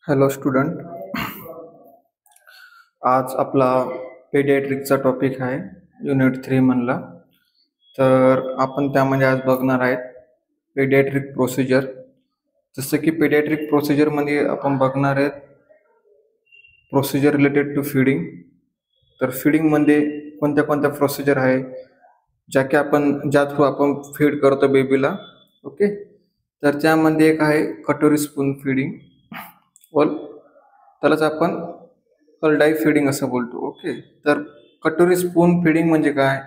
Hello student. आज आपला पेडियाट्रिकचा topic आहे युनिट 3 म्हणला. तर आपण त्यामध्ये आज बघणार आहेत पेडियाट्रिक प्रोसिजर. जसं की पेडियाट्रिक प्रोसिजरमध्ये आपण बघणार आहेत प्रोसिजर रिलेटेड टू फीडिंग. तर फीडिंगमध्ये कोणत्या कोणत्या प्रोसिजर आहे ज्या थ्रू आपण फीड करतो बेबीला. ओके, तर त्यामध्ये एक आहे कटोरी स्पून फीडिंग, त्यालाच आपण कलडाई फीडिंग असं बोलतो. ओके, तर कटोरी स्पून फीडिंग म्हणजे काय?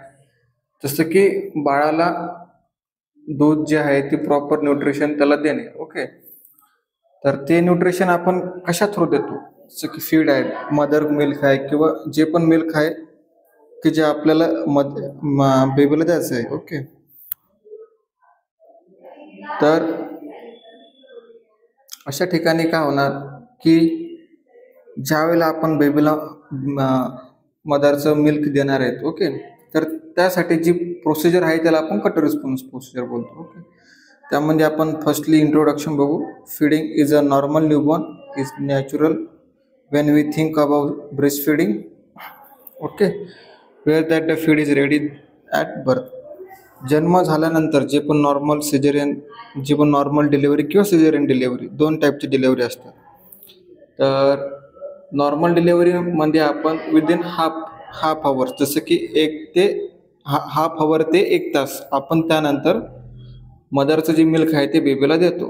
जसं की बाळाला दूध जे आहे ते प्रॉपर न्यूट्रिशन त्याला देणे. ओके, तर ते न्यूट्रिशन आपण कशा थ्रू देतो? जसं की फीड आहे, मदर मिल्क आहे किंवा जे पण मिल्क आहे की जे आपल्याला बेबीला द्यायचं आहे. ओके, तर अशा ठिकाणी काय होणार की ज्या वेळेला आपण बेबीला मदरचं मिल्क देणार आहेत, ओके, तर त्यासाठी जी प्रोसिजर आहे त्याला आपण कटोरी स्पून प्रोसिजर बोलतो. ओके, त्यामध्ये आपण फर्स्टली इंट्रोडक्शन बघू. Feeding is a normal newborn is natural when we think about breast feeding. Okay, where that the feed is ready at birth. जन्म झाल्यानंतर जे पण नॉर्मल डिलिव्हरी किंवा सिझेरियन डिलिव्हरी, दोन टाईपची डिलिव्हरी असतात. तर नॉर्मल डिलिव्हरीमध्ये आपण विदिन हाफ आवर, जसं की हाफ आवर ते 1 तास आपण त्यानंतर मदरचं जे मिल्क आहे ते बेबीला देतो.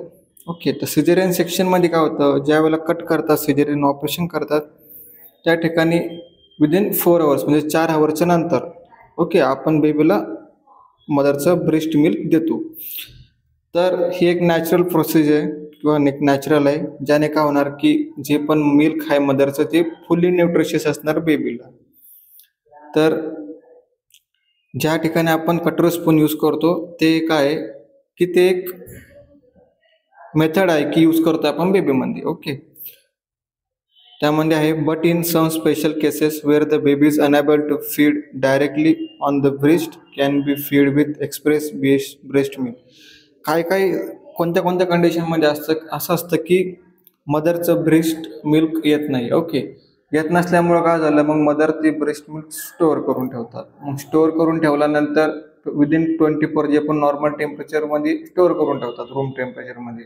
ओके, तर सिझेरियन सेक्शनमध्ये काय होतं, ज्या वेळेला कट करतात, सिझेरियन ऑपरेशन करतात, त्या ठिकाणी विदिन 4 आवर्स म्हणजे 4 आवर्सच्या नंतर ओके आपण बेबीला मदरचं ब्रेस्ट मिल्क देतो. तर ही एक नॅचरल प्रोसेस आहे किंवा एक नॅचरल आहे, ज्याने काय होणार की जे पण मिल्क आहे मदरचं ते फुल्ली न्यूट्रिशियस असणार बेबीला. तर ज्या ठिकाणी आपण कटोरी स्पून यूज करतो ते काय आहे की ते एक मेथड आहे की यूज करतो आपण बेबीमध्ये. ओके, त्यामध्ये आहे but in some special cases where the baby is unable to feed directly on the breast can be feed with express breast milk. काही कोणत्या कंडिशनमध्ये असं असतं की मदरचं ब्रेस्ट मिल्क येत नाही. ओके, येत नसल्यामुळं काय झालं, मग मदर ते ब्रेस्ट मिल्क स्टोअर करून ठेवतात. मग स्टोअर करून ठेवल्यानंतर विदिन 24 जे पण नॉर्मल टेम्परेचरमध्ये स्टोअर करून ठेवतात, रूम टेम्परेचरमध्ये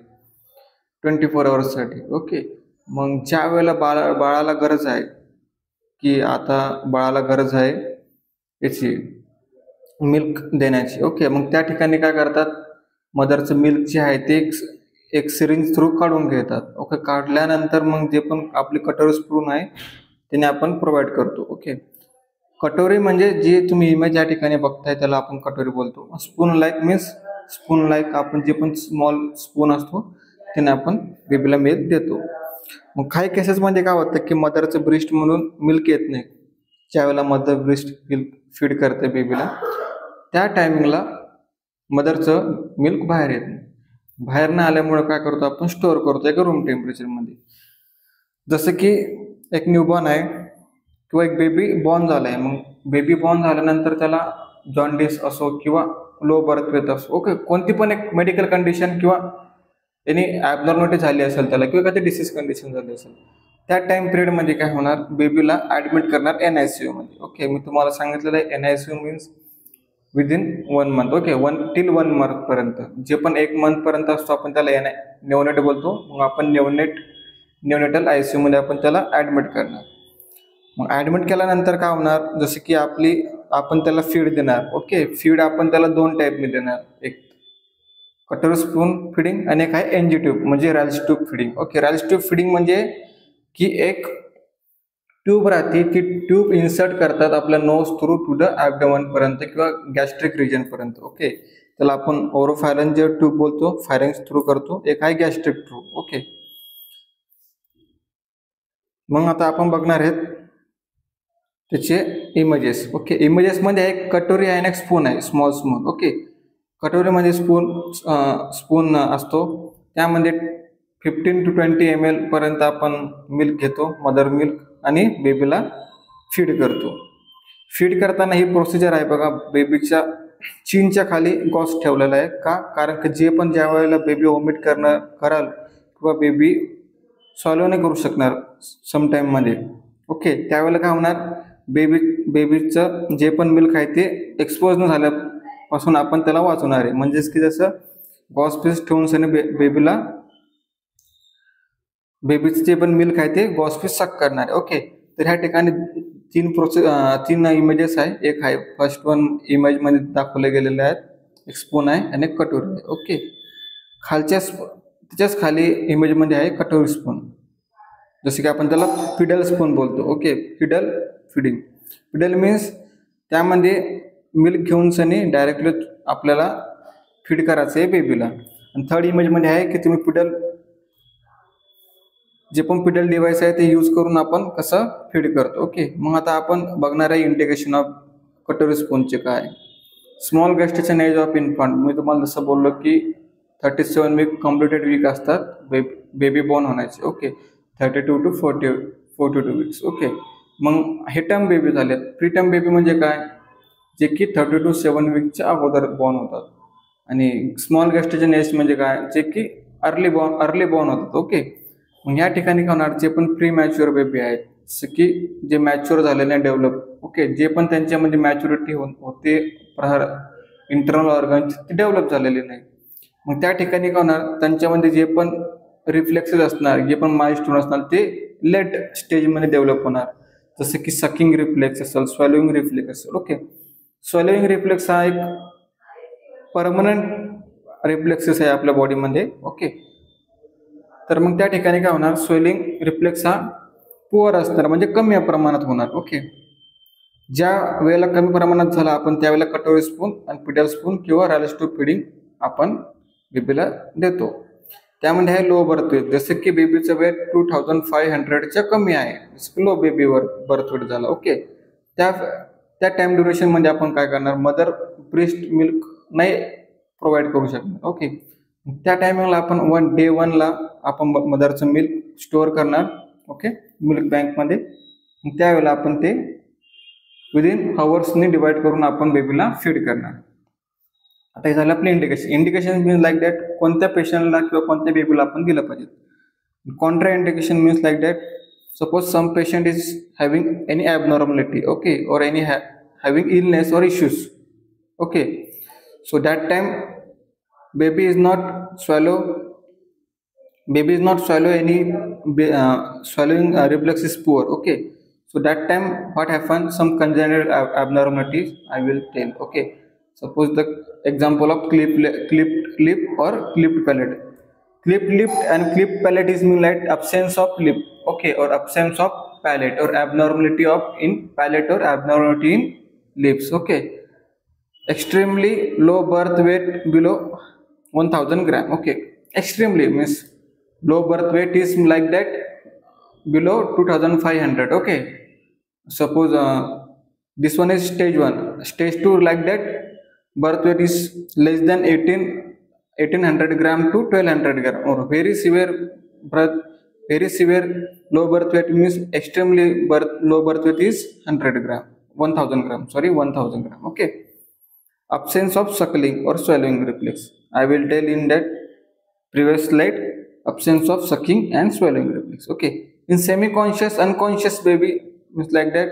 24 आवर्ससाठी. ओके, मग ज्या वेळेला बाळाला गरज आहे की आता बाळाला गरज आहे याची मिल्क देण्याची. ओके, मग त्या ठिकाणी काय करतात, मदरचं मिल्क जे आहे ते एक सिरिंज थ्रू काढून घेतात. ओके, काढल्यानंतर मग जे पण आपली कटोरी स्पून आहे त्याने आपण प्रोव्हाइड करतो. ओके, कटोरी म्हणजे जे तुम्ही इमेज या ठिकाणी बघताय त्याला आपण कटोरी बोलतो. स्पून लाईक आपण जे पण स्मॉल स्पून असतो त्याने आपण बेबीला मिल्क देतो. मग काही केसेसमध्ये काय होतं की मदरचं ब्रेस्ट म्हणून मिल्क येत नाही. ज्यावेळेला मदर ब्रेस्ट मिल्क फीड करते बेबीला त्या टायमिंगला मदरचं मिल्क बाहेर येत नाही. बाहेर न आल्यामुळे काय करतो आपण, स्टोअर करतो एका रूम टेम्परेचरमध्ये. जसं की एक न्यूबॉर्न आहे किंवा एक बेबी बॉर्न झाला आहे. मग बेबी बॉर्न झाल्यानंतर त्याला जॉन्डिस असो किंवा लो बर्थ वेट असो, ओके, कोणती पण एक मेडिकल कंडिशन किंवा एनी ॲबनॉर्मॅलिटी झाली असेल त्याला किंवा एखादी डिसीज कंडिशन झाली असेल, त्या टाइम पिरियडमध्ये काय होणार, बेबीला ॲडमिट करणार NICU मध्ये. ओके, मी तुम्हाला सांगितलेलं आहे NICU means within 1 month. Okay, 1 month पर्यंत, जे पण 1 मंथ पर्यंत असतो आपण त्याला नेओनेट बोलतो. मग आपण नेओनेटल ICU मध्ये आपण त्याला ॲडमिट करणार. मग ॲडमिट केल्यानंतर काय होणार, जसं की आपण त्याला फीड देणार. ओके, फीड आपण त्याला 2 टाईपने देणार, एक कटोरी स्पून फिडिंग आणि एक आहे NG ट्यूब म्हणजे Ryle's tube feeding. Okay, Ryle's tube feeding म्हणजे की एक ट्यूब राहते, ती ट्यूब इन्सर्ट करतात आपल्या nose through to the abdomen पर्यंत किंवा गॅस्ट्रिक रिजन पर्यंत. ओके, त्याला आपण ओरोफॅरेंजियल ट्यूब बोलतो, फॅरेंज थ्रू करतो. एक आहे गॅस्ट्रिक ट्यूब. ओके, मग आता आपण बघणार आहेत त्याचे इमेजेस. ओके, इमेजेसमध्ये एक कटोरी आहे आणि एक स्पून आहे, स्मॉल. ओके, कटोरीमध्ये स्पून असतो, त्यामध्ये 15 to 20 ml पर्यंत आपण मिल्क घेतो, मदर मिल्क, आणि बेबीला फीड करतो. फीड करताना ही प्रोसिजर आहे बघा, बेबीच्या चीनच्या खाली गॉस ठेवलेला आहे. का? कारण की जे पण ज्या वेळेला बेबी वॉमिट कराल किंवा बेबी सॉल्व्ह नाही करू शकणार सम टाईममध्ये. ओके, त्यावेळेला काय होणार, बेबीचं जे पण मिल्क आहे ते एक्सपोज न झाल्यापासून आपण त्याला वाचवणार आहे. म्हणजेच की जसं गॉसफिश ठेवून बेबीचं जे पण मिल्क आहे ते गॉसफिश सक करणार आहे. ओके, तर ह्या ठिकाणी तीन इमेजेस आहे. एक आहे फर्स्ट वन इमेजमध्ये दाखवले गेलेले आहेत, एक स्पून आहे आणि एक कटोरी आहे. ओके, त्याच्याच खाली इमेजमध्ये आहे कटोरी स्पून, जसे की आपण त्याला फिडल स्पून बोलतो. ओके, फिडल मीन्स त्यामध्ये मिल्क घेऊन डायरेक्टली आपल्याला फीड करायचं आहे बेबीला. आणि थर्ड इमेजमध्ये आहे की तुम्ही जे पण फिडल डिव्हाइस आहे ते यूज करून आपण कसं फीड करतो. ओके, मग आता आपण बघणार आहे इंडिकेशन ऑफ कटोरी स्पूनचे काय. स्मॉल गॅस्टेशन एज ऑफ इन्फंट, मी तुम्हाला जसं बोललो की 37 वीक कम्प्लिटेड वीक असतात बेबी बॉर्न होण्याचे. Okay, 32 to 42 weeks. ओके, मग हे टर्म बेबी झाले. प्रीटर्म बेबी म्हणजे काय, जे की 30 to 7 वीकच्या अगोदर बॉर्न होतात. आणि स्मॉल गॅस्टेशन एज म्हणजे काय, जे की अर्ली बॉर्न होतात. ओके, मग या ठिकाणी काय होणार, जे पण प्री मॅच्युअर बेबी आहेत, जसं की जे मॅच्युअर झालेले डेव्हलप, ओके, जे पण त्यांच्यामध्ये मॅच्युरिटी होते इंटरनल ऑर्गन ते डेव्हलप झालेले नाही. मग त्या ठिकाणी काय होणार, त्यांच्यामध्ये जे पण रिफ्लेक्सेस असणार, जे पण माइलस्टोन असणार ते लेट स्टेजमध्ये डेव्हलप होणार. जसं की सकिंग रिफ्लेक्स असेल, स्वॅलोइंग रिफ्लेक्स असेल. ओके, स्वॅलोइंग रिफ्लेक्स हा एक परमनंट रिफ्लेक्सेस आहे आपल्या बॉडीमध्ये. ओके, तर मग त्या ठिकाणी काय होणार, स्वेलिंग रिफ्लेक्स हा पुअर असणार, म्हणजे कमी प्रमाणात होणार. ओके, ज्या वेळेला कमी प्रमाणात झाला आपण त्यावेळेला कटोरी स्पून आणि पिडल स्पून किंवा रिलेटिव्ह फीडिंग आपण बेबीला देतो. त्यामध्ये आहे लो बर्थ वेट, जसं की बेबीचं वेट 2500च्या कमी आहे, लो बेबीवर बर्थ वेट झाला. ओके, त्या टाइम ड्युरेशन मध्ये आपण काय करणार, मदर ब्रेस्ट मिल्क नाही प्रोव्हाइड करू शकणार. ओके, त्या टायमिंगला आपण डे 1ला आपण मदरचं मिल्क स्टोअर करणार. ओके, मिल्क बँकमध्ये. त्यावेळेला आपण ते विदिन हवर्सनी डिवाइड करून आपण बेबीला फीड करणार. आता हे झालं आपलं इंडिकेशन मीन्स लाईक दॅट कोणत्या पेशंटला किंवा कोणत्या बेबीला आपण दिलं पाहिजे. Contraindication means like that suppose some patient is having any abnormality, okay, or any having illness or issues. Okay, so that time baby is not swallow any swallowing reflex is poor. Okay, so that time what happens, some congenital abnormalities I will tell. Okay, suppose the example of clipped lip or clipped palate. Clipped lip and clipped palate is mean like absence of lip. Okay, or absence of palate, or abnormality in palate or abnormality in lips. Okay, extremely low birth weight below 1000 gram. Okay, extremely means low birth weight is like that below 2500. Okay, suppose this one is stage 1. Stage 2 like that birth weight is less than 1800 gram to 1200 gram, or very severe low birth weight means extremely low birth weight is 1000 gram. Okay, absence of suckling or swallowing reflex, I will tell in that previous slide, absence of sucking and swallowing reflex. Okay, in semi-conscious, unconscious baby means like that.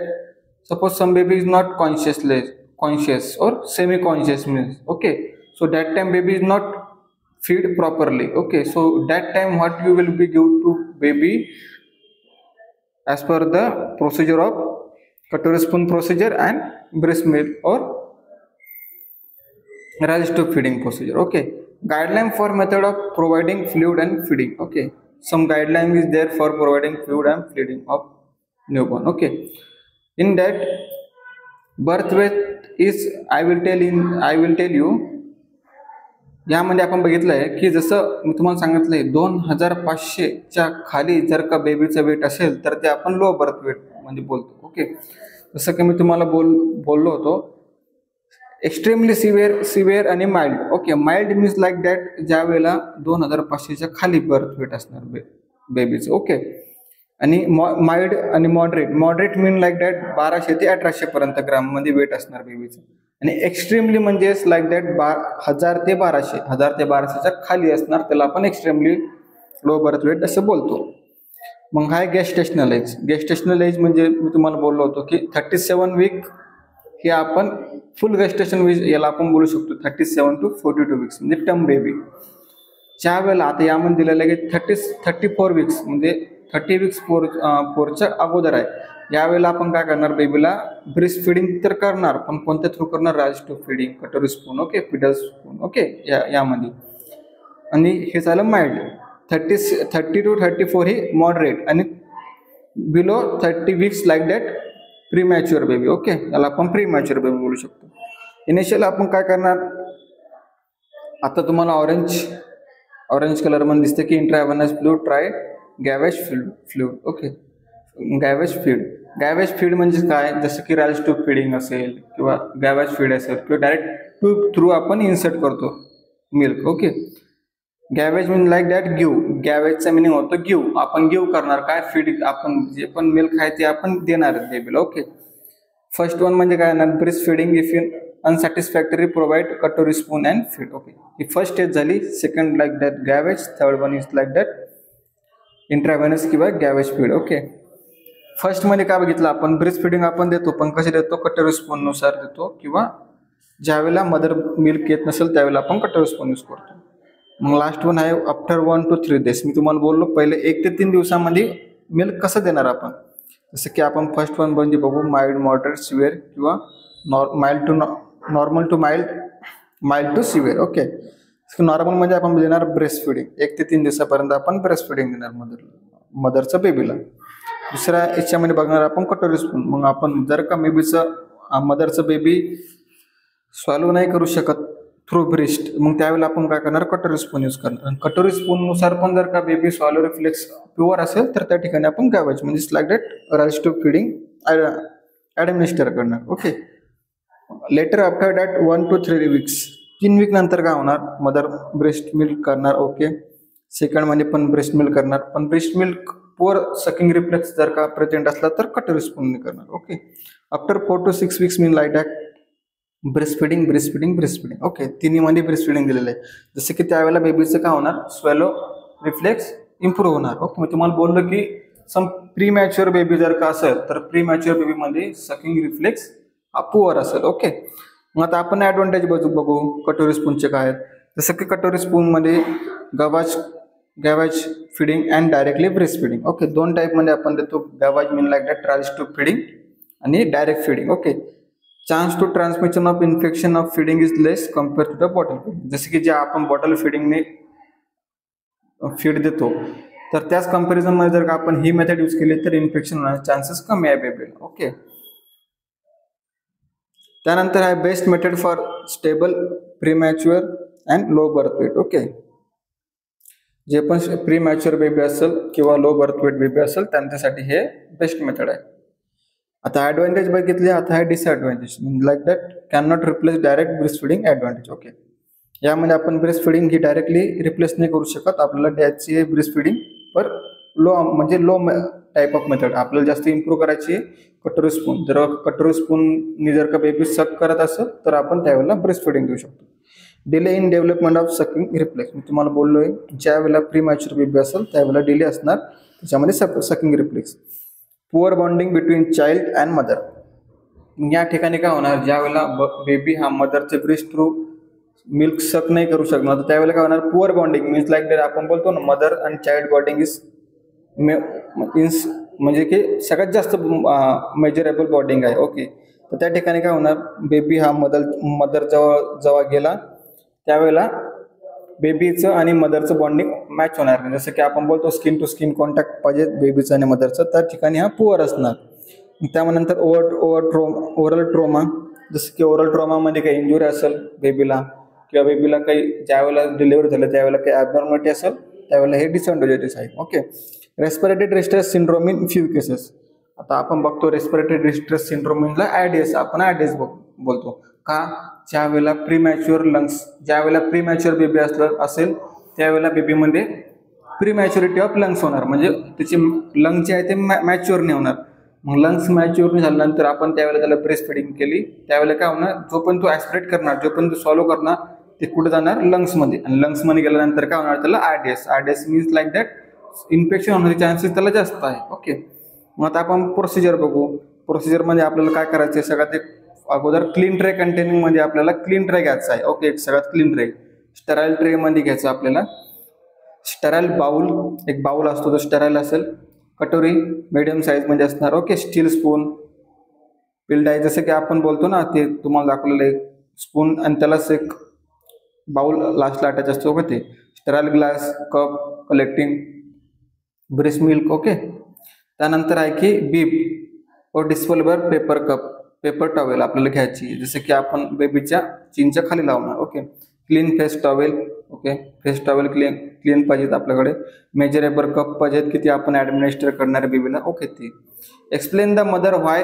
Suppose some baby is not conscious or semi-conscious means, okay, so that time baby is not feed properly. Okay, so that time what you will be give to baby as per the procedure of cutlery spoon procedure and breast milk or resistive feeding procedure. Okay, guideline for method of providing fluid and feeding. Okay, some guideline is there for providing fluid and feeding of newborn. Okay, in that birth weight is I will tell you यामध्ये आपण बघितलं आहे की जसं मी तुम्हाला सांगितलंय 2500च्या खाली जर का बेबीचं वेट असेल तर ते आपण लो बर्थ वेट म्हणजे बोलतो. ओके, जसं की मी तुम्हाला बोललो होतो एक्स्ट्रीमली सिव्हिअर आणि mild. Okay, mild means like that ज्या वेळेला 2500च्या खाली बर्थ वेट असणार बेबीचं. ओके, आणि माइल्ड आणि मॉडरेट मीन लाईक दॅट 1200 ते 1800 पर्यंत ग्राम मध्ये वेट असणार बेबीचं. आणि एक्स्ट्रीमली म्हणजे लाईक दॅट 1000 ते 1200च्या खाली असणार, त्याला आपण एक्स्ट्रीमली लो बर्थ वेट असं बोलतो. मग हा गेस्टेशनल एज. गेस्टेशनल एज म्हणजे मी तुम्हाला बोललो होतो की 37 वीक हे आपण फुल गेस्टेशन याला आपण बोलू शकतो. 37 to 42 वीक्स म्हणजे टर्म बेबी. ज्या वेळेला आता यामध्ये दिलेलं आहे की 34 वीक्स म्हणजे 30 वीक्स फोरच्या अगोदर आहे. यावेळेला आपण काय करणार, बेबीला ब्रेस्ट फिडिंग तर करणार, पण कोणत्या थ्रू करणार, राज to feeding, katori spoon, okay, फिडल स्पून, ओके, यामध्ये. आणि हे झालं माइल्ड. 30 to 34 हे मॉडरेट, आणि below 30 weeks like that pre mature baby, okay, याला आपण प्री मॅच्युअर बेबी बोलू शकतो. इनिशियल आपण काय करणार, आता तुम्हाला ऑरेंज कलर मध्ये दिसते की intravenous fluid, try gavage fluid, okay. Gavage feed म्हणजे काय, जसं की राज ट्यूब फीडिंग असेल किंवा गॅवेज फीड असेल किंवा डायरेक्ट ट्यूब थ्रू आपण इन्सर्ट करतो milk, okay. Gavage mean like that give. गॅवेजचा मिनिंग होतो गिव. आपण गिव करणार काय, फीड, आपण जे पण मिल्क आहे ते आपण देणार बेबीला, ओके. फर्स्ट वन म्हणजे काय, breast feeding if you unsatisfactory provide katori spoon and feed, okay. ही फर्स्ट स्टेज झाली. Second like that gavage, third one is like that intravenous किंवा गॅवेज फीड, ओके. फर्स्ट मध्ये काय बघितलं आपण, ब्रेस्ट फिडिंग आपण देतो, पण कसे देतो, कटोरी स्पून नुसार देतो, किंवा ज्यावेळेला मदर मिल्क येत नसेल त्यावेळेला आपण कटोरी स्पून यूज करतो. मग लास्ट वन आहे आफ्टर 1 to 3 days. मी तुम्हाला बोललो पहिले 1 ते 3 दिवसामध्ये मिल्क कसं देणार आपण. जसं की आपण फर्स्ट वन म्हणजे बघू, माइल्ड, मॉडरेट, सिव्हिअर किंवा mild to normal to mild to severe, okay. Normal म्हणजे आपण देणार ब्रेस्ट फिडिंग, 1 ते 3 दिवसापर्यंत आपण ब्रेस्ट फिडिंग देणार मदरचं बेबीला. दुसऱ्या याच्यामध्ये बघणार आपण कटोरी स्पून. मग आपण जर का मदरचं बेबी स्वॅलो नाही करू शकत थ्रू ब्रेस्ट, मग त्यावेळेला आपण काय करणार, कटोरी स्पून यूज करणार. आणि कटोरी स्पून नुसार पण जर का बेबी स्वॅलो रिफ्लेक्स प्युअर असेल तर त्या ठिकाणी आपण गॅवेज म्हणजे like that rice to feeding administer करणार, okay. Later after that 1 to 3 weeks, 3 week नंतर काय होणार, मदर ब्रेस्ट मिल्क करणार, ओके. सेकंड मध्ये पण ब्रेस्ट मिल्क करणार, पण breast milk poor sucking reflex जर का प्रेझेंट असला तर कटोरी स्पून करणार, okay. After 4 to 6 weeks mean like that breast feeding, okay. तिन्हीमध्ये ब्रेस्ट फिडिंग दिलेलं आहे. जसं की त्यावेळेला बेबीचं काय होणार, स्वेलो रिफ्लेक्स इम्प्रूव्ह होणार, ओके. मी तुम्हाला बोललो की सम प्री मॅच्युअर बेबी जर का असेल तर प्री मॅच्युअर बेबीमध्ये सकिंग रिफ्लेक्स हा पुअर असेल, ओके. मग आता आपण ॲडव्हान्टेज बघू कटोरी स्पूनचे काय आहेत. जसं की कटोरी स्पूनमध्ये gavage feeding and directly breast feeding, okay. 2 टाईपमध्ये आपण देतो. Gavage mean like that trials to feeding आणि direct feeding, okay. Chance to transmission of infection of feeding is less compare to the bottle feeding. जसं की जे आपण bottle फिडिंगने feed देतो तर त्याच कंपॅरिझनमध्ये जर का आपण ही मेथड यूज केली तर इन्फेक्शन होण्याचे चान्सेस कमी आहे बेबीला, ओके. त्यानंतर आहे best method for stable premature and low birth weight, okay. जे पण प्री मॅच्युअर बेबी असेल किंवा लो बर्थ वेट बेबी असेल त्यांच्यासाठी हे बेस्ट मेथड आहे. आता ॲडव्हान्टेज बघितले, आता आहे disadvantage like that can not replace direct breast feeding advantage, okay. यामध्ये आपण ब्रेस्ट फिडिंग ही डायरेक्टली रिप्लेस नाही करू शकत. आपल्याला द्यायची आहे breast feeding per low type of method. आपल्याला जास्त इम्प्रूव्ह करायची आहे कटोरी स्पून. जर कटोरी स्पूननी जर का बेबी सक करत असेल तर आपण त्यावेळेला ब्रेस्ट फिडिंग देऊ शकतो. Delay in development of sucking reflex, मी तुम्हाला बोललोय ज्या वेळेला प्री मॅच्युअर बेबी असेल त्यावेळेला डिले असणार त्याच्यामध्ये sucking reflex. Poor bonding between child and mother, या ठिकाणी काय होणार, ज्या वेळेला बेबी हा मदरचे ब्रेस्ट थ्रू मिल्क सक नाही करू शकणार तर त्यावेळेला काय होणार, poor bonding means like that आपण बोलतो ना mother and child bonding is म्हणजे की सगळ्यात जास्त मेजरेबल बॉन्डिंग आहे, ओके. तर त्या ठिकाणी काय होणार, बेबी हा मदर जेव्हा गेला त्यावेळेला बेबीचं आणि मदरचं बॉन्डिंग मॅच होणार नाही. जसं की आपण बोलतो स्किन टू स्किन कॉन्टॅक्ट पाहिजे बेबीचं आणि मदरचं, त्या ठिकाणी हा पुअर असणार. त्यानंतर ओरल ट्रोमा, जसं की ओरल ट्रोमामध्ये काही इंजुरी असेल बेबीला किंवा बेबीला काही ज्यावेळेला डिलिव्हरी झालं त्यावेळेला काही ॲबनॉर्मॅलिटी असेल त्यावेळेला हे डिसएडव्हान्टेजेस आहे, okay. Respiratory distress syndrome in few cases, आता आपण बघतो रेस्पिरेटरी डिस्ट्रेस सिंड्रोम इनला आपण ॲडेस बोलतो का, ज्यावेळेला प्रीमॅच्युअर ज्यावेळेला प्रीमॅच्युअर बेबी असेल त्यावेळेला बेबीमध्ये प्रीमॅच्युरिटी ऑफ लंग्स होणार, म्हणजे त्याचे लंग्स जे आहे ते मॅच्युअर नाही होणार. मग लंग्स मॅच्युअर झाल्यानंतर आपण त्यावेळेला त्याला ब्रेस्ट फिडिंग केली त्यावेळेला काय होणार, जो पण तो ॲस्पिरेट करणार, जो पण तो सॉल्व करणार ते कुठे जाणार, लंग्समध्ये. आणि लंग्समध्ये गेल्यानंतर काय होणार त्याला RDS means like that infection होण्याचे चान्सेस त्याला जास्त आहे. ओके, मग आता आपण प्रोसिजर बघू. प्रोसिजरमध्ये आपल्याला काय करायचं आहे, सगळ्यात एक अगोदर क्लीन ट्रे कंटेनिंग मध्ये आपल्याला क्लीन ट्रे घ्यायचा आहे. ओके, एक सगळ्यात क्लीन ट्रे, स्टराईल ट्रे मध्ये घ्यायचं आपल्याला. स्टराईल बाउल, एक बाउल असतो तो स्टराईल असेल. कटोरी मीडियम साईज मध्ये असणार. ओके, स्टील स्पून, पिल्ड आहे जसं की आपण बोलतो ना, ते तुम्हाला दाखवलेलं एक स्पून आणि त्यालाच एक बाउल लास्टला अटॅच असतो. ओके, ते sterile glass, cup, collecting breast milk. Okay, त्यानंतर आहे की बीब व disposable paper cup, paper towel आपल्याला घ्यायची, जसं की आपण बेबीच्या चीनच्या खाली लावणार. Okay, clean face towel. Okay, face towel clean पाहिजेत आपल्याकडे. मेजरेबल कप पाहिजेत की ते आपण ॲडमिनिस्टर करणार बेबीला. ओके, ते explain the mother why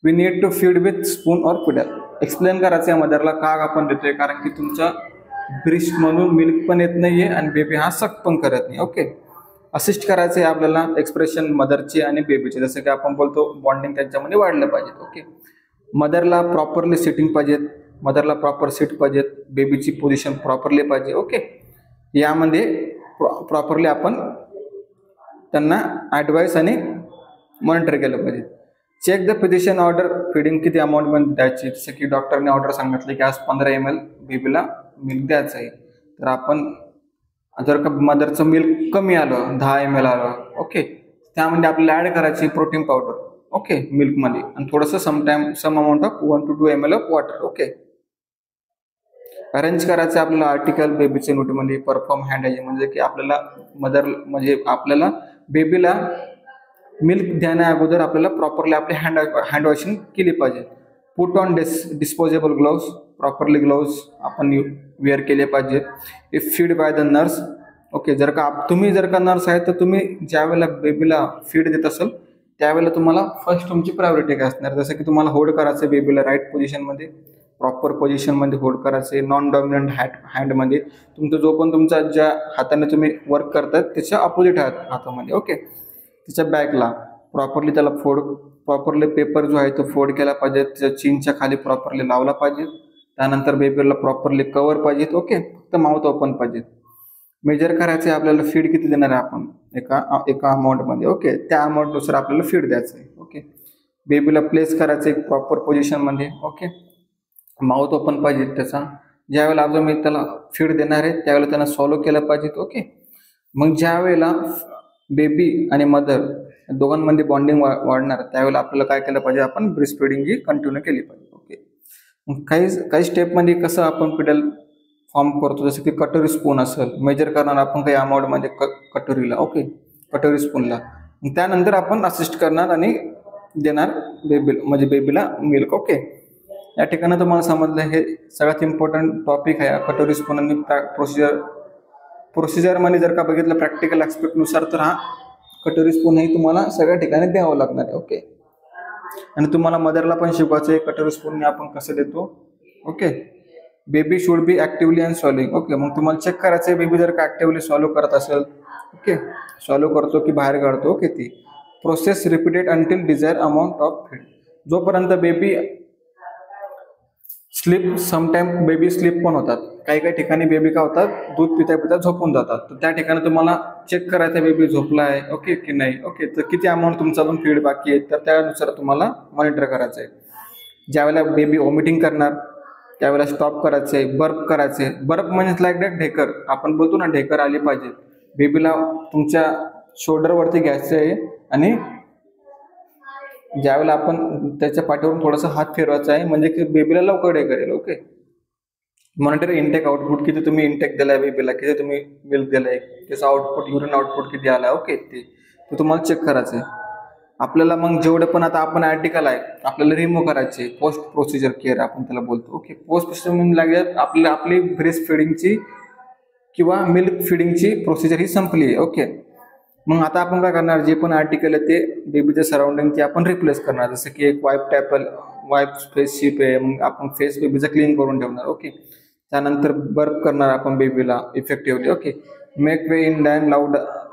we need to feed with spoon or पिडल. एक्सप्लेन करायचं आहे मदरला का आपण देतोय, कारण की तुमच्या ब्रेस्ट म्हणून मिल्क पण येत नाहीये आणि बेबी हा सक पण करत नाही. ओके, असिस्ट करायचं आहे आपल्याला एक्सप्रेशन मदरची आणि बेबीचे, जसं की आपण बोलतो बॉन्डिंग त्यांच्यामध्ये वाढलं पाहिजे. ओके, मदरला प्रॉपरली सिटिंग पाहिजेत, मदरला प्रॉपर सीट पाहिजेत, बेबीची पोझिशन प्रॉपरली पाहिजे. ओके, यामध्ये प्रॉपरली आपण त्यांना ॲडवाईस आणि मॉनिटर केलं पाहिजे. Check the physician order, feeding किती अमाऊंटमध्ये द्यायची, जसं की डॉक्टरने ऑर्डर सांगितलं की आज 15 ml बेबीला मिल्क द्यायचं आहे, तर आपण जर का मदरचं मिल्क कमी आलं, 10 ml आलं, ओके, त्यामध्ये आपल्याला ॲड करायची प्रोटीन पावडर. ओके, मिल्कमध्ये, आणि थोडंसं some amount of 1 to 2 ml of water. Okay, arrange करायचं आपल्याला आर्टिकल बेबीचे नोटीमध्ये. परफॉर्म हँड हायजीन, म्हणजे की आपल्याला म्हणजे आपल्याला बेबीला मिल्क देण्या अगोदर आपल्याला प्रॉपरली आपली हँड वॉशिंग केली पाहिजे. Put on disposable gloves, properly gloves आपण वेअर केले पाहिजे. If feed by the nurse. Okay, जर का तुम्ही जर का नर्स आहे तर तुम्ही ज्यावेळेला बेबीला फीड देत असाल त्यावेळेला तुम्हाला फर्स्ट तुमची प्रायोरिटी काय असणार, जसं की तुम्हाला होल्ड करायचं बेबीला राईट पोझिशनमध्ये, प्रॉपर पोझिशनमध्ये होल्ड करायचे. नॉन डॉमिनंट हँडमध्ये, तुमचा जो पण तुमचा ज्या हाताने तुम्ही वर्क करतात त्याच्या अपोजिट हातामध्ये. ओके, तिच्या बॅकला प्रॉपरली त्याला प्रॉपरली पेपर जो आहे तो फोल्ड केला पाहिजे, त्याच्या चीनच्या खाली प्रॉपरली लावला पाहिजे. त्यानंतर बेबीला प्रॉपरली कवर पाहिजेत. ओके, फक्त माउथ ओपन पाहिजे. मेजर करायचं आहे आपल्याला फीड किती देणार आहे आपण एका अमाऊंटमध्ये. ओके, त्या अमाऊंटनुसार आपल्याला फीड द्यायचं आहे. ओके, बेबीला प्लेस करायचं एक प्रॉपर पोझिशनमध्ये. ओके, माउथ ओपन पाहिजे त्याचा. ज्यावेळेला आपण मी त्याला फीड देणार आहे त्यावेळेला त्यांना सॉलो केलं पाहिजे. ओके, मग ज्या वेळेला बेबी आणि मदर दोघांमध्ये बॉन्डिंग वाढणार त्यावेळेला आपल्याला काय केलं पाहिजे, आपण ब्रेस्ट फीडिंग ही कंटिन्यू केली पाहिजे. ओके, मग काही स्टेपमध्ये कसं आपण पिडल फॉर्म करतो, जसं की कटोरी स्पून असेल, मेजर करणार आपण काही अमाऊंटमध्ये कटोरीला. ओके, कटोरी स्पूनला. मग त्यानंतर आपण असिस्ट करणार आणि देणार म्हणजे बेबीला मिल्क. ओके, या ठिकाणी तुम्हाला समजलं हे सगळ्यात इम्पॉर्टंट टॉपिक आहे कटोरी स्पून आणि प्रोसिजरमध्ये जर का बघितलं प्रॅक्टिकल ॲस्पेक्टनुसार तर हा कटोरी स्पून ही तुम्हाला सगळ्या ठिकाणी द्यावं लागणार आहे. ओके, आणि तुम्हाला मदरला पण शिकवायचं आहे कटोरी स्पूनने आपण कसं देतो. Okay, baby should be actively and solving. Okay, मग तुम्हाला चेक करायचं आहे बेबी जर का ॲक्टिव्हली सॉल्व करत असेल. ओके, सॉल्व करतो की बाहेर काढतो. ओके, ती process repeated until desire amount of feed. जोपर्यंत baby sleep, sometime baby sleep पण होतात, काही ठिकाणी बेबी काय होतात दूध पिता झोपून जातात, तर त्या ठिकाणी तुम्हाला चेक करायचं बेबी झोपला आहे ओके की नाही. ओके, तर किती अमाऊंट तुमचा अजून फीड बाकी आहे तर त्यानुसार तुम्हाला मॉनिटर करायचं आहे. ज्यावेळेला बेबी वॉमिटिंग करणार त्यावेळेला स्टॉप करायचं आहे. बर्प करायचं आहे. बर्प म्हणजे लाईक दॅट ढेकर, आपण बोलतो ना ढेकर आली पाहिजे. बेबीला तुमच्या शोल्डरवरती घ्यायचं आहे आणि ज्यावेळेला आपण त्याच्या पाठीवरून थोडासा हात फिरवायचा आहे म्हणजे की बेबीला लवकर डे करेल. ओके, मॉनिटर इनटेक आउटपुट, किती तुम्ही इनटेक दिलाय बेबीला, किती तुम्ही मिल्क दिलाय, त्याचा आउटपुट युरिन आउटपुट किती आलाय. ओके, ते तुम्हाला चेक करायचं आहे आपल्याला. मग जेवढं पण आता आपण आर्टिकल आहे आपल्याला रिमूव्ह करायचे. पोस्ट प्रोसिजर केअर आपण त्याला बोलतो. ओके, पोस्ट प्रोसिजर लागेल आपली ब्रेस्ट फिडिंगची किंवा मिल्क फिडिंगची प्रोसिजर ही संपली आहे. ओके, मग आता आपण काय करणार, जे पण आर्टिकल आहे ते बेबीच्या सराउंडिंग ते आपण रिप्लेस करणार. जसं की एक वाईप फेस शीप आहे, मग आपण फेस बेबीचा क्लीन करून ठेवणार. ओके, त्यानंतर बर्प करणार आपण बेबीला effectively. Okay, make way in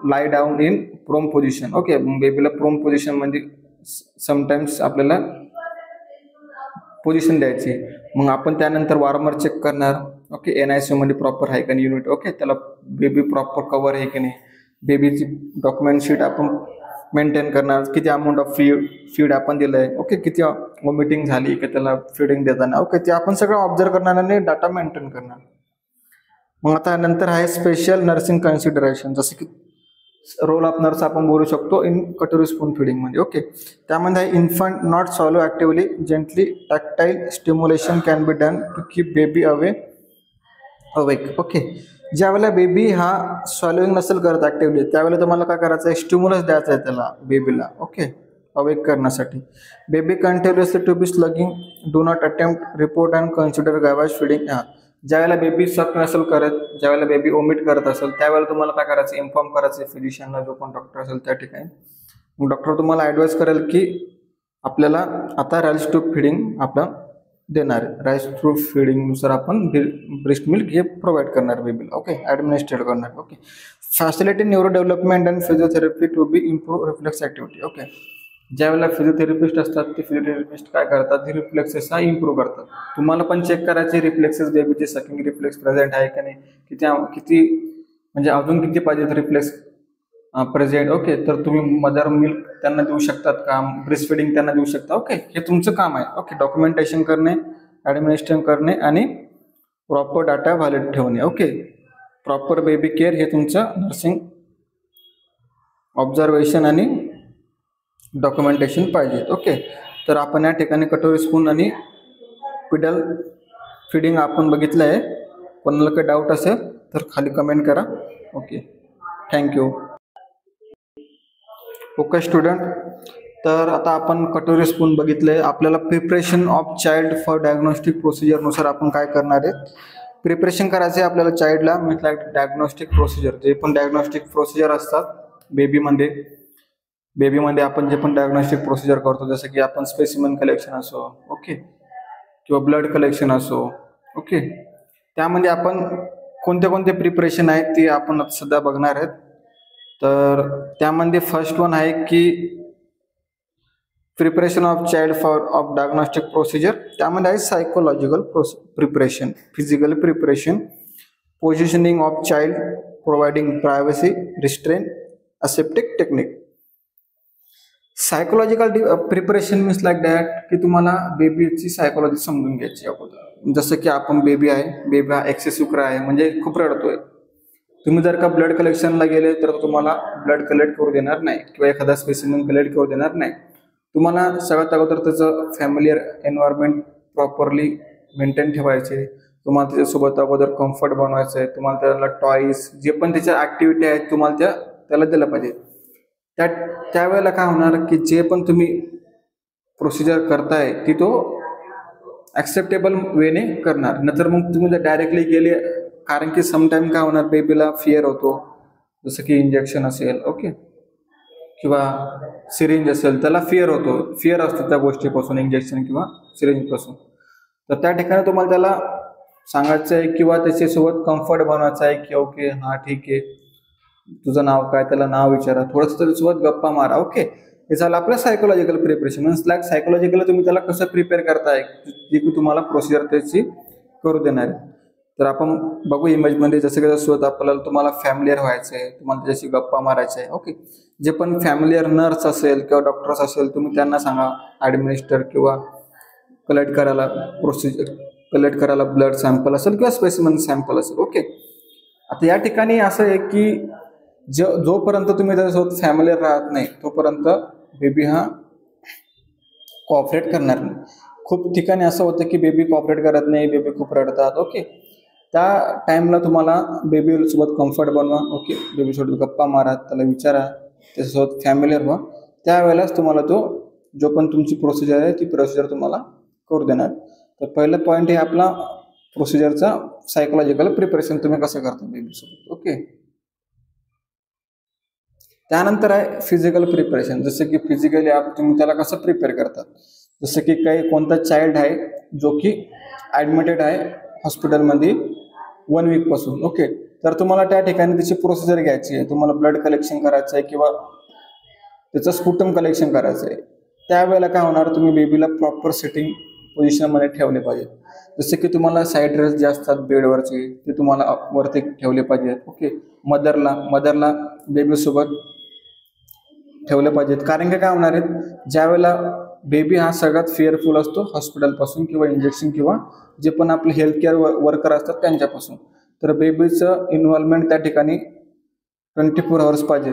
lie down in prone position. Okay, मग बेबीला प्रोम पोझिशन म्हणजे समटाइम्स आपल्याला पोझिशन द्यायची. मग आपण त्यानंतर वारंवार चेक करणार. ओके, NICU मध्ये प्रॉपर आहे का नाही युनिट. ओके, त्याला बेबी प्रॉपर कव्हर आहे की नाही. बेबीची डॉक्युमेंट शीट आपण मेंटेन करणार, किती अमाऊंट ऑफ फीड आपण दिलंय, ओके, किती वॉमिटिंग झाली की त्याला फीडिंग देताना, ओके, ते आपण सगळं ऑब्झर्व करणार आणि डाटा मेंटेन करणार. मग आता नंतर आहे स्पेशल नर्सिंग कन्सिडरेशन, जसं की रोल ऑफ नर्स आपण बोलू शकतो इन कटोरी स्पून फिडिंग मध्ये. ओके, त्यामध्ये आहे infant not swallow actively gently tactile stimulation can be done to keep baby awake. Okay, ज्यावेळेला बेबी हा सॉल्विंग नसेल करत ऍक्टिव्हली, त्यावेळेला तुम्हाला काय करायचं आहे, स्टिम्युलस द्यायचं आहे त्याला बेबीला. ओके, अवेक करण्यासाठी. Baby continuously to be sluggish, do not attempt report and consider gavage feeding. ज्यावेळेला बेबी सक नसेल करत, ज्यावेळेला बेबी ओमिट करत असेल, त्यावेळेला तुम्हाला काय करायचं, इन्फॉर्म करायचं फिजिशियनला, जो पण डॉक्टर असेल त्या ठिकाणी. मग डॉक्टर तुम्हाला ॲडवाइस करेल की आपल्याला आता राईस ट्यूब फिडिंग आपण देणार आहे. राईस ट्यूब फिडिंगनुसार आपण ब्रेस्ट मिल्क हे प्रोव्हाइड करणार बेबीला. ओके, ॲडमिनिस्ट्रेट करणार. Okay, facility neuro development and physiotherapy to be improve reflex activity. Okay, ज्यावेळेला फिजिओथेरपिस्ट असतात ते फिजिओथेरपिस्ट काय करतात, रिफ्लेक्सेस हा इम्प्रूव्ह करतात. तुम्हाला पण चेक करायचे रिफ्लेक्सेस बेबीचे सकिंग रिफ्लेक्स प्रेझेंट आहे का नाही, किती म्हणजे अजून किती पाहिजे रिफ्लेक्स प्रेझेंट. ओके, तर तुम्ही मदर मिल्क त्यांना देऊ शकतात का, ब्रेस्ट फिडिंग त्यांना देऊ शकता. ओके, हे तुमचं काम आहे. ओके, डॉक्युमेंटेशन करणे, ॲडमिनिस्ट्रेशन करणे आणि प्रॉपर डाटा व्हॅलिड ठेवणे. ओके, प्रॉपर बेबी केअर हे तुमचं नर्सिंग ऑब्झर्वेशन आणि डॉक्युमेंटेशन पाहिजे. ओके, तर आपण या ठिकाणी कटोरी स्पून आणि पिडल फिडिंग आपण बघितलं आहे. कोणाला काही डाऊट असेल तर खाली कमेंट करा. Okay, thank you. ओके स्टुडंट, तर आता आपण कटोरी स्पून बघितलंय. आपल्याला preparation of child for diagnostic प्रोसिजरनुसार आपण काय करणार आहे, प्रिपरेशन करायचं आहे आपल्याला चाइल्डला. म्हटलं डायग्नोस्टिक प्रोसिजर, जे पण डायग्नोस्टिक प्रोसिजर असतात बेबीमध्ये आपण जे पण डायग्नोस्टिक प्रोसिजर करतो, जसं की आपण स्पेसिमन कलेक्शन असो, ओके, किंवा ब्लड कलेक्शन असो. ओके, त्यामध्ये आपण कोणते प्रिपरेशन आहेत ते आपण सध्या बघणार आहेत. तर त्यामध्ये फर्स्ट वन आहे की preparation of child of diagnostic procedure. त्यामध्ये आहे psychological preparation, physical preparation, positioning of child, providing privacy, restrain, aseptic technique. Psychological preparation means like that की तुम्हाला बेबीची सायकोलॉजी समजून घ्यायची अगोदर. जसं की आपण बेबी हा एक्सेसिव्ह क्राय आहे, म्हणजे खूप रडतोय. तुम्ही जर का ब्लड कलेक्शनला गेले तर तुम्हाला ब्लड कलेक्ट करू देणार नाही किंवा एखादा स्पेसिमेन कलेक्ट करू देणार नाही. तुम्हाला सगळ्यात अगोदर त्याचं फॅमिलियर एन्व्हायरमेंट प्रॉपरली मेंटेन ठेवायचे. तुम्हाला त्याच्यासोबत अगोदर कम्फर्ट बनवायचं आहे. तुम्हाला त्याला टॉईस, जे पण त्याच्या ॲक्टिव्हिटी आहेत तुम्हाला त्याला दिलं पाहिजे. त्यावेळेला काय होणार की जे पण तुम्ही प्रोसिजर करताय ती तो ॲक्सेप्टेबल वेने करणार. नंतर मग तुम्ही जर डायरेक्टली गेले, कारण की समटाईम काय होणार, बेबीला फिअर होतो, जसं की इंजेक्शन असेल, ओके, किंवा सिरिंज असेल, त्याला फिअर असतो त्या गोष्टीपासून, इंजेक्शन किंवा सिरिंजपासून. तर त्या ठिकाणी तुम्हाला त्याला सांगायचं आहे किंवा त्याच्यासोबत कम्फर्ट बनवायचं आहे की ओके हां ठीक आहे, तुझं नाव काय, त्याला नाव विचारा, थोडंसं त्याच्यासोबत गप्पा मारा. ओके, हे झालं आपलं psychological preparation. Means like psychological तुम्ही त्याला कसं प्रिपेअर करताय, जी की तुम्हाला प्रोसिजर त्याची करू देणार आहे. तर आपण बघू इमेजमध्ये, जसं की त्याच्यासोबत आपल्याला तुम्हाला फॅमिलियर व्हायचं आहे, तुम्हाला त्याच्याशी गप्पा मारायचं आहे. ओके, जे पण फॅमिलियर नर्स असेल किंवा डॉक्टर्स असेल, तुम्ही त्यांना सांगा ॲडमिनिस्टर किंवा कलेक्ट करायला ब्लड सॅम्पल असेल किंवा स्पेसिमन सॅम्पल असेल. ओके, आता या ठिकाणी असं आहे की जोपर्यंत तुम्ही त्याच्यासोबत फॅमिलियर राहत नाही तोपर्यंत बेबी हा कॉपरेट करणार नाही. खूप ठिकाणी असं होतं की बेबी कॉपरेट करत नाही, बेबी खूप रडतात. ओके, त्या टाईमला तुम्हाला बेबीसोबत कम्फर्ट बनवा. ओके, बेबीसोबत गप्पा मारा, त्याला विचारा, त्याच्यासोबत फॅमिलियर व्हा. त्यावेळेलाच तुम्हाला जो पण तुमची प्रोसिजर आहे ती प्रोसिजर तुम्हाला करू देणार. तर पहिलं पॉईंट हे आपला प्रोसिजरचा सायकोलॉजिकल प्रिपरेशन तुम्ही कसं करता बेबीसोबत. ओके, त्यानंतर आहे फिजिकल प्रिपरेशन. जसं की फिजिकली तुम्ही त्याला कसं प्रिपेअर करतात. जसं की कोणता चाइल्ड आहे जो की ॲडमिटेड आहे हॉस्पिटलमध्ये 1 वीकपासून. ओके, तर तुम्हाला त्या ठिकाणी त्याची प्रोसिजर घ्यायची आहे. तुम्हाला ब्लड कलेक्शन करायचं आहे किंवा त्याचं स्पुटम कलेक्शन करायचं आहे. त्यावेळेला काय होणार, तुम्ही बेबीला प्रॉपर सेटिंग पोझिशनमध्ये ठेवले पाहिजेत. जसं की तुम्हाला साईड रेल्स जे असतात बेडवरचे ते तुम्हाला वरती ठेवले पाहिजेत. ओके. मदरला बेबीसोबत ठेवले पाहिजेत. कारण की काय होणार आहे, ज्यावेळेला बेबी हा सगळ्यात फेअरफुल असतो हॉस्पिटलपासून किंवा इंजेक्शन किंवा जे पण आपले हेल्थ केअर वर्कर असतात त्यांच्यापासून. तर बेबीचं इन्व्हॉल्वमेंट त्या ठिकाणी 24 आवर्स पाहिजे.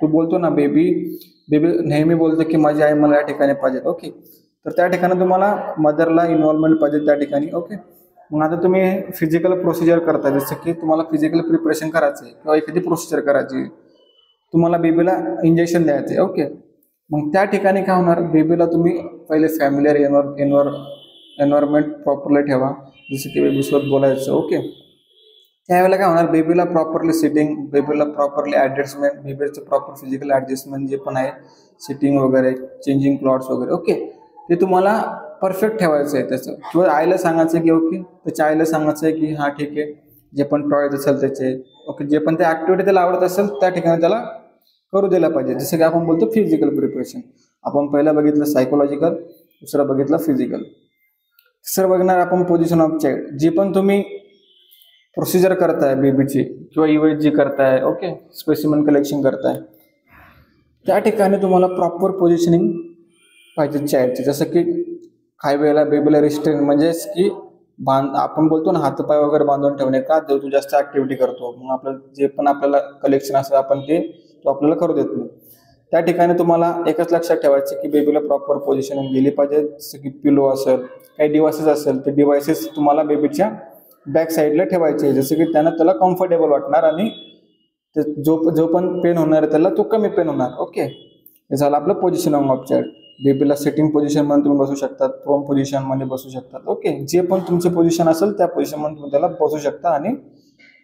तू बोलतो ना बेबी बेबी नेहमी बोलतो की माझी आई मला या ठिकाणी पाहिजे. ओके. तर त्या ठिकाणी तुम्हाला मदरला इन्व्हॉल्वमेंट पाहिजे त्या ठिकाणी. ओके. मग आता तुम्ही फिजिकल प्रोसिजर करता, जसं की तुम्हाला फिजिकल प्रिपरेशन करायचं आहे किंवा एखादी प्रोसिजर करायची, तुम्हाला बेबीला इंजेक्शन द्यायचं आहे. ओके. मग त्या ठिकाणी काय होणार, बेबीला तुम्ही पहिले फॅमिलियर एन्व्हायरमेंट प्रॉपरली ठेवा, जसं की बेबीसोबत बोलायचं. ओके. त्यावेळेला काय होणार, बेबीला प्रॉपरली सिटिंग, बेबीला प्रॉपरली ॲडजस्टमेंट, बेबीचं प्रॉपर फिजिकल ॲडजस्टमेंट जे पण आहे, सिटिंग वगैरे, चेंजिंग क्लॉथ्स वगैरे. ओके. ते तुम्हाला परफेक्ट ठेवायचं आहे त्याचं. किंवा आईला सांगायचं आहे की ओके, त्याच्या आईला सांगायचं आहे की हां ठीक आहे, जे पण टॉयज असेल त्याचे, ओके, जे पण त्या ॲक्टिव्हिटी त्याला आवडत असेल त्या ठिकाणी त्याला करू दिला पाहिजे. जसं की आपण बोलतो फिजिकल प्रिपरेशन. आपण पहिलं बघितलं सायकोलॉजिकल, दुसरं बघितलं फिजिकल, तिसरं बघणार आपण पोझिशन ऑफ चाइल्ड. जी पण तुम्ही प्रोसिजर करताय बेबीची किंवा EVG करताय, ओके, स्पेसिमन कलेक्शन करताय, त्या ठिकाणी तुम्हाला प्रॉपर पोझिशनिंग पाहिजे चाइल्डची. जसं की काही वेळेला बेबीला रिस्ट्रेन म्हणजेच की आपण बोलतो ना हातपाय वगैरे बांधून ठेवणे, का तू जास्त ऍक्टिव्हिटी करतो, मग आपल्याला जे पण आपल्याला कलेक्शन असेल आपण ते तो आपल्याला करू देत नाही. त्या ठिकाणी तुम्हाला एकच लक्षात ठेवायचं की बेबीला प्रॉपर पोझिशनिंग दिली पाहिजे. जसं की पिलो असेल, काही डिव्हायसेस असेल, ते डिव्हायसेस तुम्हाला बेबीच्या बॅक साईडला ठेवायचे, जसं की त्याला कम्फर्टेबल वाटणार आणि जो पण पेन होणार आहे त्याला तो कमी पेन होणार. ओके. हे झालं आपलं पोझिशनिंग ऑफ चाइल्ड. बेबीला सिटिंग पोझिशनमध्ये तुम्ही बसू शकतात, प्रोन पोझिशनमध्ये बसू शकतात. ओके. जे पण तुमचे पोझिशन असेल त्या पोझिशनमध्ये तुम्ही त्याला बसू शकता आणि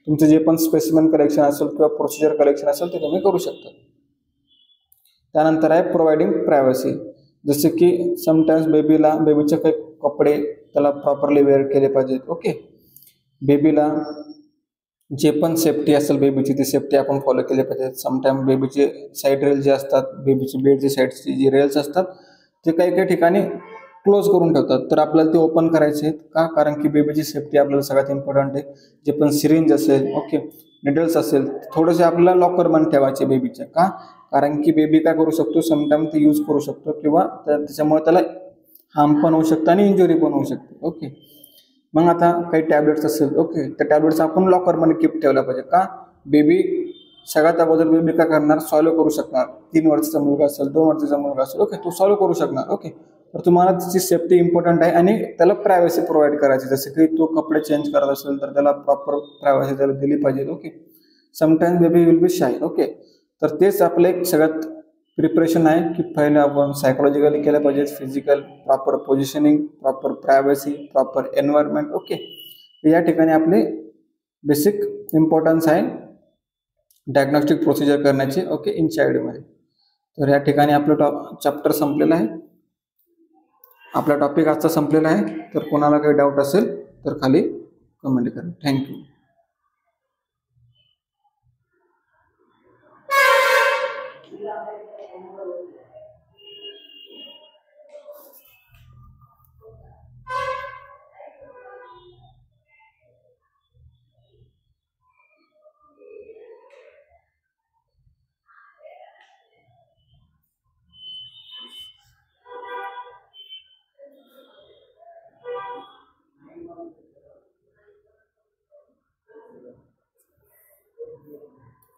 तुमचं जे पण स्पेसिमेन कलेक्शन असेल किंवा प्रोसिजर कलेक्शन असेल ते तुम्ही करू शकता. त्यानंतर आहे प्रोव्हाइडिंग प्रायव्हसी. जसं की समटाइम्स बेबीचे काही कपडे त्याला प्रॉपरली वेअर केले पाहिजेत. ओके. बेबीला जे पण सेफ्टी असेल बेबीची ती सेफ्टी आपण फॉलो केली पाहिजे. समटाइम बेबीचे साईड रेल जे असतात, बेबीची बेडची साईडची जी रेल्स असतात ते काही ठिकाणी क्लोज करून ठेवतात, तर आपल्याला ते ओपन करायचे आहेत. का? कारण की बेबीची सेफ्टी आपल्याला सगळ्यात इम्पॉर्टंट आहे. जे पण सिरिंज असेल, ओके, निडल्स असेल, थोडेसे आपल्याला लॉकर बंद ठेवायचे बेबीच्या. का? कारण की बेबी काय करू शकतो, समटाइम ते यूज करू शकतो किंवा त्याच्यामुळे त्याला हार्म पण होऊ शकतं आणि इंजुरी पण होऊ शकते. ओके. मग आता काही टॅबलेट्स असेल, ओके, त्या टॅबलेट्स आपण लॉकरमध्ये कीप ठेवल्या पाहिजे. का? बेबी सगळ्यात अगोदर बेबी काय करणार, सॉल्व करू शकणार. 3 वर्षाचा मुलगा असेल, 2 वर्षाचा मुलगा असेल, ओके, तो सॉल्व करू शकणार. ओके. तर तुम्हाला त्याची सेफ्टी इम्पॉर्टंट आहे आणि त्याला प्रायव्हसी प्रोव्हाइड करायची. जसं की तो कपडे चेंज करत असेल तर त्याला प्रॉपर प्रायव्हसी त्याला दिली पाहिजे. Okay. Sometimes baby will be shy. Okay. तर तेच आपलं एक सगळ्यात प्रिपरेशन आहे की पहिले आपण सायकोलॉजिकली केलं पाहिजे, physical, proper positioning, proper privacy, proper environment. Okay. या ठिकाणी आपले बेसिक इम्पॉर्टन्स आहे डायग्नोस्टिक प्रोसिजर करण्याची. ओके. इन चाइल्डमध्ये. तर या ठिकाणी आपलं चॅप्टर संपलेलं आहे. आपला टॉपिक आजचा संपलेला आहे. तर कोणाला काही डाऊट असेल तर खाली कमेंट करा. थँक्यू.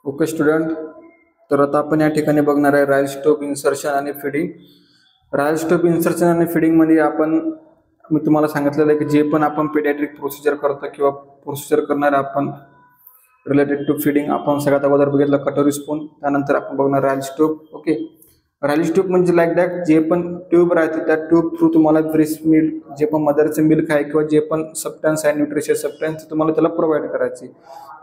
ओके स्टुडंट, तर आता आपण या ठिकाणी बघणार आहे रायल स्टोप इन्सर्शन आणि फिडिंग. रायल स्टोप इन्सर्शन आणि फिडिंगमध्ये मी तुम्हाला सांगितलेलं आहे की जे पण आपण पेडियाट्रिक प्रोसिजर करतो किंवा प्रोसिजर करणार आपण रिलेटेड टू फिडिंग, आपण सगळ्यात अगोदर बघितलं कटोरी स्पून, त्यानंतर आपण बघणार रायल स्टोप. ओके. रायल स्टोप म्हणजे लाईक दॅट जे पण ट्यूब राहते त्या ट्यूब थ्रू तुम्हाला ब्रेस्ट मिल्क, जे पण मदरचं मिल्क आहे किंवा जे पण सबस्टन्स आहे न्यूट्रिशियस सबस्टन्स तुम्हाला त्याला प्रोव्हाइड करायचे.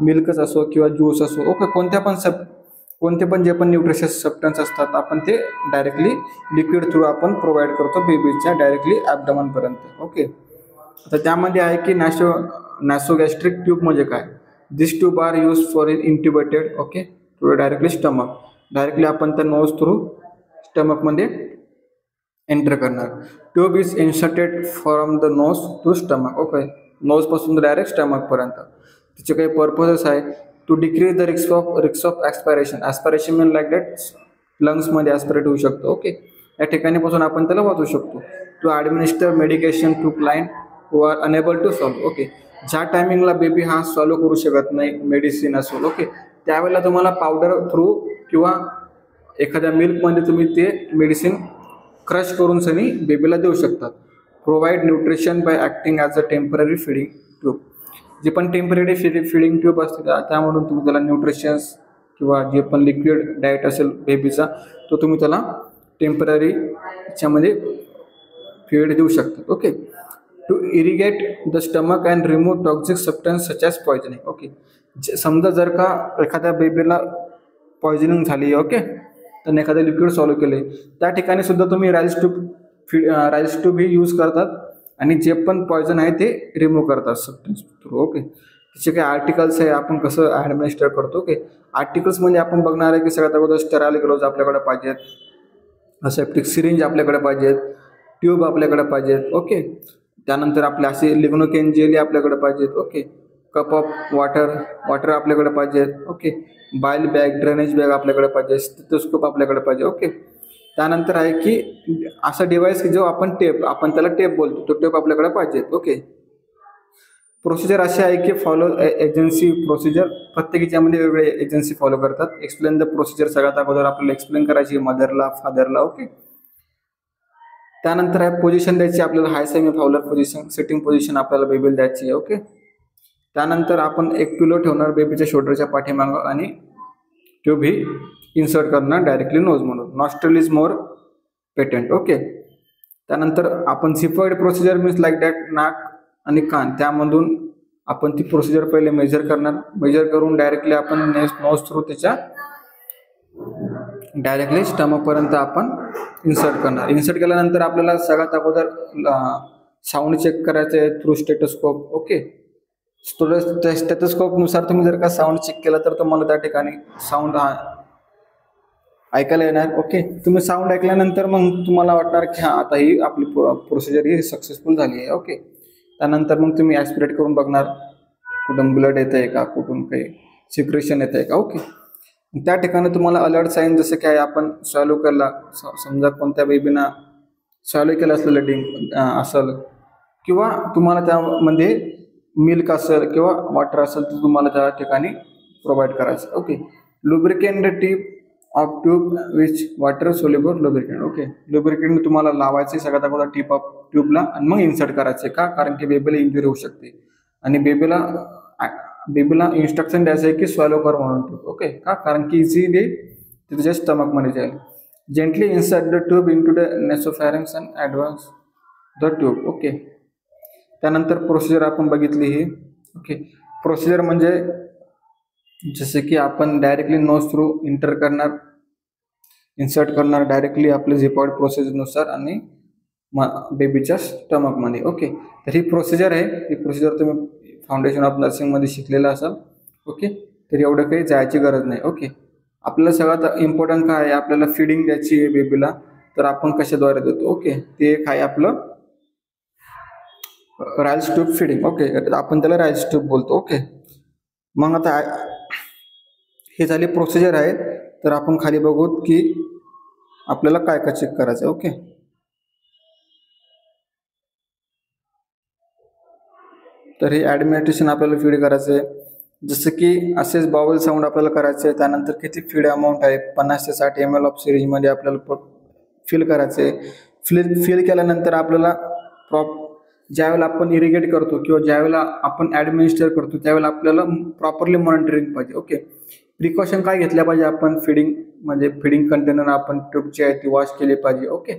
मिल्कच असो किंवा ज्यूस असो, ओके, कोणते पण जे पण न्यूट्रिशियस सबस्टन्स असतात आपण ते डायरेक्टली लिक्विड थ्रू आपण प्रोव्हाइड करतो बेबीच्या डायरेक्टली ॲब्डोमनपर्यंत. ओके. आता त्यामध्ये आहे की नॅसोगॅस्ट्रिक ट्यूब म्हणजे काय. This tube are use for intubated, okay, through directly stomach. Directly आपण त्या नोज थ्रू स्टमकमध्ये एंटर करणार. Tube is inserted from the nose to stomach. Okay, नोजपासून डायरेक्ट स्टमकपर्यंत. तिचे काही पर्पजेस आहे. To decrease the risk of aspiration. Aspiration mean like that लंग्समध्ये ॲस्पिरेट होऊ शकतो. ओके, या ठिकाणीपासून आपण त्याला वाचू शकतो. To administer medication to client who are unable to swallow. Okay, ज्या टायमिंगला बेबी हा सॉल्व करू शकत नाही मेडिसिन असेल, ओके, त्यावेळेला तुम्हाला पावडर थ्रू किंवा एखाद्या मिल्कमध्ये तुम्ही ते मेडिसिन क्रश करून सनी बेबीला देऊ शकतात. Provide nutrition by acting as a temporary feeding tube. जी पण टेम्पररी फिडिंग ट्यूब असते त्यामधून तुम्ही त्याला न्यूट्रिशन्स किंवा जे पण लिक्विड डाएट असेल बेबीचा तो तुम्ही त्याला टेम्पररी याच्यामध्ये फीड देऊ शकतात. Okay, to irrigate the stomach and remove toxic substance such as poisoning. Okay, समजा जर का एखाद्या बेबीला पॉयझनिंग झाली, ओके, त्याने एखादं लिक्विड सॉल्व केले, त्या ठिकाणी सुद्धा तुम्ही राईस ट्यूब ही यूज करतात आणि जे पण पॉयझन आहे ते रिमूव्ह करतात सबस्टन्स थ्रू. ओके, त्याचे काही आर्टिकल्स आहे, आपण कसं ॲडमिनिस्टर करतो. ओके, आर्टिकल्स म्हणजे आपण बघणार आहे की सगळ्यात अगोदर स्टेराइल ग्लोव्ज आपल्याकडे पाहिजेत, सेप्टिक सिरिंज आपल्याकडे पाहिजेत, ट्यूब आपल्याकडे पाहिजेत. ओके, त्यानंतर आपले असे लिग्नोकेन जेली आपल्याकडे पाहिजेत. ओके, कप ऑफ वॉटर आपल्याकडे पाहिजेत. ओके, बाईल बॅग, ड्रेनेज बॅग आपल्याकडे पाहिजे, स्टेथोस्कोप आपल्याकडे पाहिजे. ओके, त्यानंतर आहे की असा डिव्हाइस की जो आपण त्याला टेप बोलतो, तो टेप आपल्याकडे पाहिजे. ओके, प्रोसिजर असे आहे की फॉलो एजन्सी प्रोसिजर, प्रत्येक याच्यामध्ये वेगवेगळे एजन्सी फॉलो करतात. एक्सप्लेन द प्रोसिजर सगळ्यात अगोदर आपल्याला एक्सप्लेन करायची मदरला, फादरला. ओके, त्यानंतर आहे पोझिशन द्यायची आपल्याला, high semi Fowler position, sitting position आपल्याला बेबीला द्यायची आहे. ओके, त्यानंतर आपण एक पिलो ठेवणार बेबीच्या शोल्डरच्या पाठीमागं आणि ट्यूब ही इन्सर्ट करणार डायरेक्टली नोज म्हणून. Nostril is more patent. Okay, त्यानंतर आपण झिफर्ड प्रोसिजर मीन्स लाईक दॅट नाक आणि कान, त्यामधून आपण ती प्रोसिजर पहिले मेजर करणार. मेजर करून डायरेक्टली आपण नोज थ्रू त्याच्या डायरेक्टली स्टमकपर्यंत आपण इन्सर्ट करणार. इन्सर्ट केल्यानंतर आपल्याला सगळ्यात अगोदर साऊंड चेक करायचं आहे थ्रू स्टेथोस्कोप. ओके, स्टेथोस्कोपनुसार तुम्ही जर का साऊंड चेक केला तर तुम्हाला त्या ठिकाणी साऊंड हा ऐकायला येणार. ओके, तुम्ही साऊंड ऐकल्यानंतर मग तुम्हाला वाटणार की हां आता ही आपली प्रोसिजर ही सक्सेसफुल झाली आहे. ओके, त्यानंतर मग तुम्ही ॲस्पिरेट करून बघणार कुठून ब्लड येतं आहे का, कुठून काही सिक्रेशन येतं आहे का. ओके, त्या ठिकाणी तुम्हाला अलर्ट साईन जसं काय आपण सॉल्व केला, समजा कोणत्या बेबीना सॉल्व केलं असलेलं डिंक असेल किंवा तुम्हाला त्यामध्ये मिल्क असेल किंवा वॉटर असेल तर तुम्हाला त्या ठिकाणी प्रोव्हाइड करायचं. Okay, lubricant tip of tube which water soluble lubricant. Okay, lubricant तुम्हाला लावायचे सगळ्यात अगोदर टिप ऑफ ट्यूबला आणि मग इन्सर्ट करायचे. का? कारण की बेबीला इंजुरी होऊ शकते आणि बेबीला इन्स्ट्रक्शन द्यायचं आहे की स्वॅलो कर म्हणून ट्यूब. ओके, का? कारण की इझिली ते तुझ्या स्टमकमध्ये जाईल. Gently insert the tube into the nasopharynx and advance the tube. Okay, त्यानंतर प्रोसिजर आपण बघितली ही. ओके, प्रोसिजर म्हणजे जसे की आपण डायरेक्टली नोज थ्रू इन्सर्ट करणार डायरेक्टली आपल्या झिपॉइड प्रोसेसनुसार आणि बेबीच्या स्टमकमध्ये. ओके, तर ही प्रोसिजर आहे. ही प्रोसिजर तुम्ही फाउंडेशन ऑफ नर्सिंगमध्ये शिकलेलं असाल. ओके, तर एवढं काही जायची गरज नाही. ओके, आपल्याला सगळ्यात इम्पॉर्टंट काय आहे, आपल्याला फिडिंग द्यायची आहे बेबीला, तर आपण कशाद्वारे देतो. ओके, ते एक आहे आपलं राईस ट्यूब फिडिंग. ओके, आपण त्याला राईस ट्यूब बोलतो. ओके, मग आता हे झाली प्रोसिजर आहे. तर आपण खाली बघू की आपल्याला काय काय चेक करायचं. ओके, तर हे ॲडमिनिस्ट्रेशन आपल्याला फीड करायचं आहे. जसं की असेच बाउल साऊंड आपल्याला करायचं आहे. त्यानंतर किती फीड अमाऊंट आहे 50 ते 60 ml ऑफ सिरीजमध्ये आपल्याला फिल करायचं आहे. फिल केल्यानंतर आपल्याला ज्यावेळेला आपण इरिगेट करतो किंवा ज्यावेळेला आपण ॲडमिनिस्टर करतो त्यावेळेला आपल्याला प्रॉपरली मॉनिटरिंग पाहिजे. ओके, प्रिकॉशन काय घेतल्या पाहिजे, आपण फिडिंग कंटेनर आपण ट्यूबची आहे ती वॉश केली पाहिजे. ओके,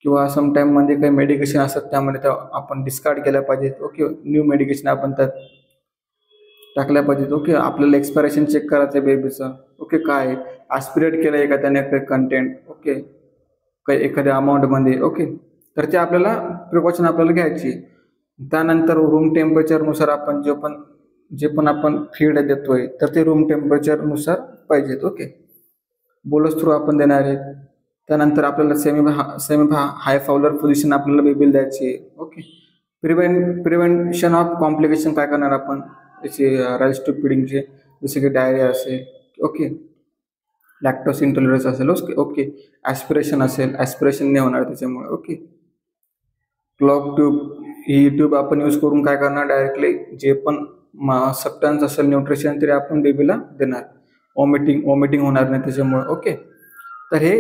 किंवा समटाईममध्ये काही मेडिकेशन असतात त्यामध्ये त्या आपण डिस्कार्ड केल्या पाहिजेत. ओके, न्यू मेडिकेशन आपण त्यात टाकल्या पाहिजेत. ओके, आपल्याला एक्सपायरेशन चेक करायचं आहे बेबीचं. ओके, काय ॲस्पिरेट केलं आहे का त्याने काही कंटेंट. ओके, काही एखाद्या अमाऊंटमध्ये. ओके, तर ते आपल्याला प्रिकॉशन आपल्याला घ्यायची. त्यानंतर रूम टेम्परेचरनुसार आपण जे पण आपण फीड देतोय तर ते रूम टेम्परेचरनुसार पाहिजेत. ओके, बोलस थ्रू आपण देणार आहे. त्यानंतर आपल्याला सेमी हाय फाउलर पोझिशन आपल्याला बेबीला द्यायची आहे. ओके. प्रिव्हेंशन ऑफ कॉम्प्लिकेशन काय करणार आपण त्याचे राईस टू फिडिंगचे, जसे की डायरिया असेल, ओके, लॅक्टोस इंटॉलरन्स असेल, ओके, ॲस्पिरेशन असेल, ॲस्पिरेशन नाही होणार त्याच्यामुळे. ओके. क्लॉक ट्यूब, ही ट्यूब आपण यूज करून काय करणार, डायरेक्टली जे पण सबस्टन्स असेल न्यूट्रिशन तरी आपण बेबीला देणार. वॉमिटिंग होणार नाही त्याच्यामुळे. ओके. तर हे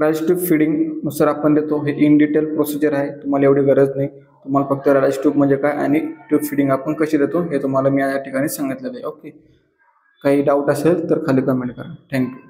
राईस ट्यूब फिडिंग नुसार आपण देतो. हे इन डिटेल प्रोसिजर आहे, तुम्हाला एवढी गरज नाही. तुम्हाला फक्त राईस ट्यूब म्हणजे काय आणि ट्यूब फिडिंग आपण कशी देतो हे तुम्हाला मी या ठिकाणी सांगितलेलं आहे. ओके. काही डाऊट असेल तर खाली कमेंट करा. थँक्यू.